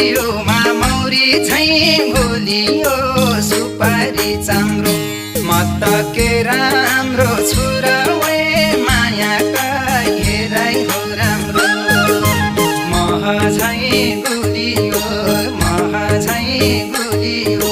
जिउमा मौरी झैँ भुलियो सुपारी चाम्रो म त के राम्रो छु र वे मायाका हेराइ हो राम्रो मह झैँ गुलियो मह झैँ गुलियो